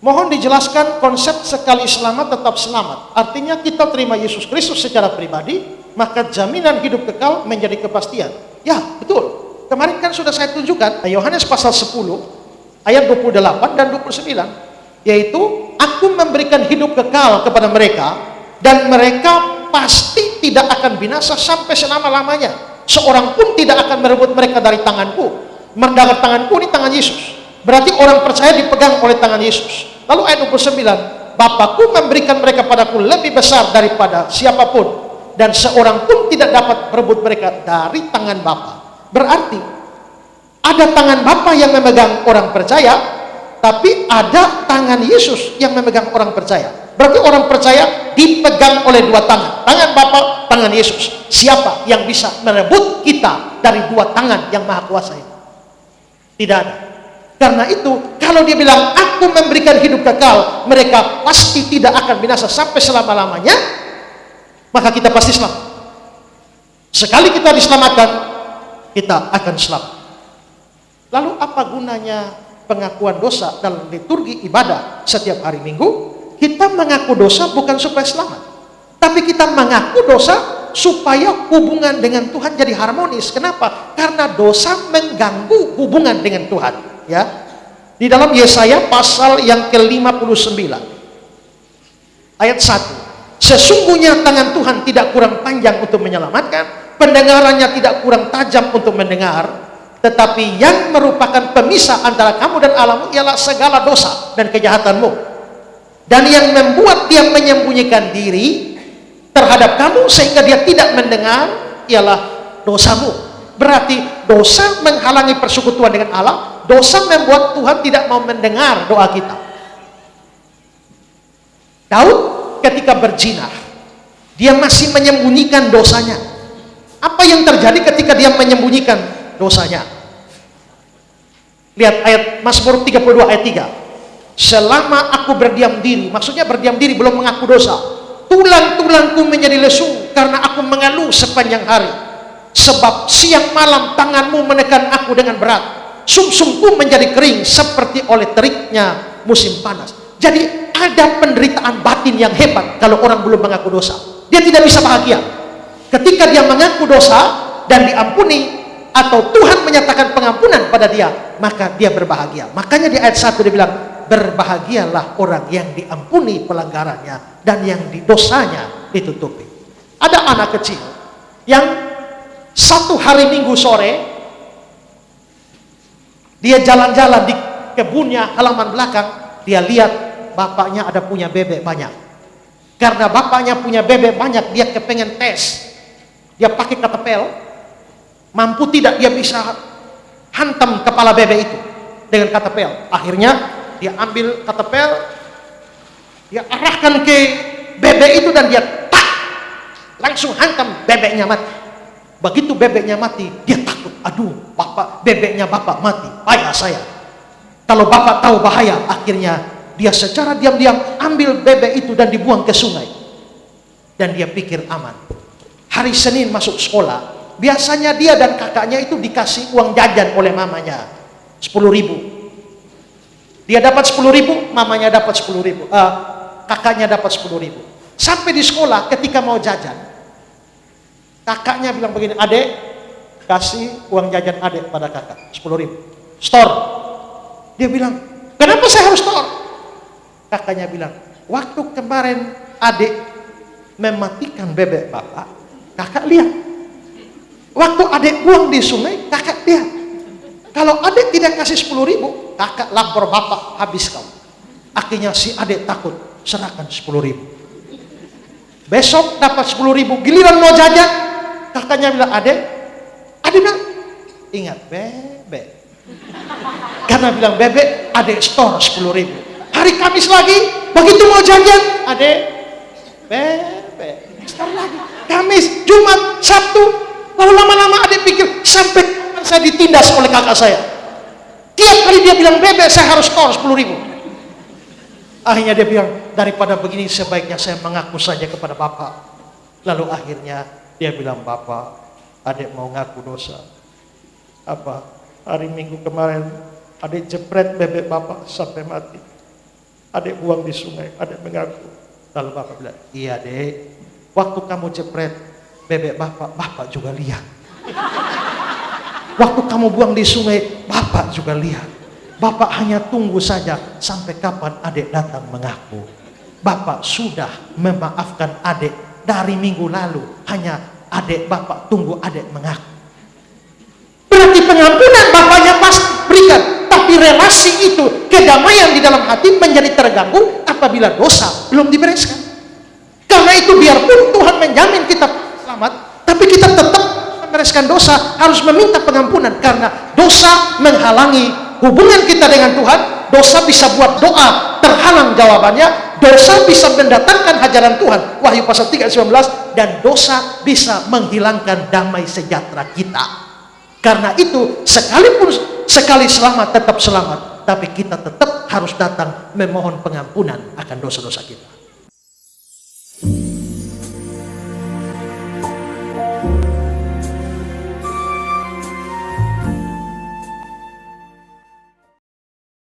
Mohon dijelaskan konsep sekali selamat tetap selamat. Artinya kita terima Yesus Kristus secara pribadi, maka jaminan hidup kekal menjadi kepastian. Ya, betul. Kemarin kan sudah saya tunjukkan, Yohanes pasal 10, ayat 28 dan 29. Yaitu, aku memberikan hidup kekal kepada mereka, dan mereka pasti tidak akan binasa sampai selama-lamanya. Seorang pun tidak akan merebut mereka dari tanganku. Mendapat tanganku ini tangan Yesus. Berarti orang percaya dipegang oleh tangan Yesus. Lalu ayat 29, Bapakku memberikan mereka padaku lebih besar daripada siapapun, dan seorang pun tidak dapat merebut mereka dari tangan Bapa. Berarti ada tangan Bapa yang memegang orang percaya, tapi ada tangan Yesus yang memegang orang percaya. Berarti orang percaya dipegang oleh dua tangan. Tangan Bapa, tangan Yesus. Siapa yang bisa merebut kita dari dua tangan yang maha kuasa ini? Tidak ada. Karena itu, kalau dia bilang, aku memberikan hidup kekal, mereka pasti tidak akan binasa sampai selama-lamanya, maka kita pasti selamat. Sekali kita diselamatkan, kita akan selamat. Lalu apa gunanya pengakuan dosa dalam liturgi ibadah setiap hari Minggu? Kita mengaku dosa bukan supaya selamat, tapi kita mengaku dosa supaya hubungan dengan Tuhan jadi harmonis. Kenapa? Karena dosa mengganggu hubungan dengan Tuhan. Ya, di dalam Yesaya pasal yang ke-59 ayat 1, sesungguhnya tangan Tuhan tidak kurang panjang untuk menyelamatkan, pendengarannya tidak kurang tajam untuk mendengar, tetapi yang merupakan pemisah antara kamu dan Allahmu ialah segala dosa dan kejahatanmu, dan yang membuat dia menyembunyikan diri terhadap kamu sehingga dia tidak mendengar ialah dosamu. Berarti dosa menghalangi persekutuan dengan Allah, dosa membuat Tuhan tidak mau mendengar doa kita. Daud ketika berzina, dia masih menyembunyikan dosanya. Apa yang terjadi ketika dia menyembunyikan dosanya? Lihat ayat Mazmur 32 ayat 3. Selama aku berdiam diri, maksudnya berdiam diri belum mengaku dosa, tulang-tulangku menjadi lesu karena aku mengeluh sepanjang hari. Sebab siang malam tanganmu menekan aku dengan berat, sumsumku menjadi kering seperti oleh teriknya musim panas. Jadi ada penderitaan batin yang hebat kalau orang belum mengaku dosa. Dia tidak bisa bahagia. Ketika dia mengaku dosa dan diampuni, atau Tuhan menyatakan pengampunan pada dia, maka dia berbahagia. Makanya di ayat 1 dia bilang, berbahagialah orang yang diampuni pelanggarannya dan yang dosanya ditutupi. Ada anak kecil yang satu hari Minggu sore dia jalan-jalan di kebunnya halaman belakang, dia lihat bapaknya ada punya bebek banyak. Karena bapaknya punya bebek banyak, dia kepengen tes. Dia pakai katapel, mampu tidak dia bisa hantam kepala bebek itu dengan katapel. Akhirnya dia ambil katapel, dia arahkan ke bebek itu dan dia tak, langsung hantam bebeknya mati. Begitu bebeknya mati, dia takut. Aduh, bebeknya bapak mati, payah saya. Kalau bapak tahu bahaya, akhirnya dia secara diam-diam ambil bebek itu dan dibuang ke sungai. Dan dia pikir aman. Hari Senin masuk sekolah, biasanya dia dan kakaknya itu dikasih uang jajan oleh mamanya, 10.000. Dia dapat 10.000, mamanya dapat 10.000, kakaknya dapat 10.000. Sampai di sekolah ketika mau jajan, kakaknya bilang begini, adek, kasih uang jajan adek pada kakak, 10.000. Store. Dia bilang, kenapa saya harus store? Kakaknya bilang, waktu kemarin adek mematikan bebek bapak, kakak lihat. Waktu adek buang di sungai, kakak lihat. Kalau adek tidak kasih 10.000, kakak lapor bapak, habis kau. Akhirnya si adek takut, serahkan 10.000. Besok dapat 10.000, giliran mau jajan, kakaknya bilang, adek bilang, ingat bebek. Karena bilang bebek, adek store 10.000. Hari Kamis lagi, begitu mau jajan, adek bebek, store lagi. Kamis, Jumat, Sabtu, lalu lama-lama adek pikir, sampai saya ditindas oleh kakak saya. Tiap kali dia bilang bebek, saya harus store 10.000. Akhirnya dia bilang, daripada begini sebaiknya saya mengaku saja kepada bapak. Lalu akhirnya dia bilang, bapak, adik mau ngaku dosa. Apa? Hari Minggu kemarin adik jepret bebek bapak sampai mati. Adik buang di sungai, adik mengaku. Lalu bapak bilang, iya dek, waktu kamu jepret bebek bapak juga lihat. Waktu kamu buang di sungai, bapak juga lihat. Bapak hanya tunggu saja sampai kapan adik datang mengaku. Bapak sudah memaafkan adik dari minggu lalu. Hanya adik bapak tunggu adik mengaku. Berarti pengampunan bapaknya pasti berikan. Tapi relasi itu, kedamaian di dalam hati menjadi terganggu apabila dosa belum dibereskan. Karena itu biarpun Tuhan menjamin kita selamat, tapi kita tetap membereskan dosa, harus meminta pengampunan. Karena dosa menghalangi hubungan kita dengan Tuhan. Dosa bisa buat doa terhalang jawabannya. Dosa bisa mendatangkan hajaran Tuhan, Wahyu pasal 3:19. Dan dosa bisa menghilangkan damai sejahtera kita. Karena itu sekalipun sekali selamat tetap selamat, tapi kita tetap harus datang memohon pengampunan akan dosa-dosa kita.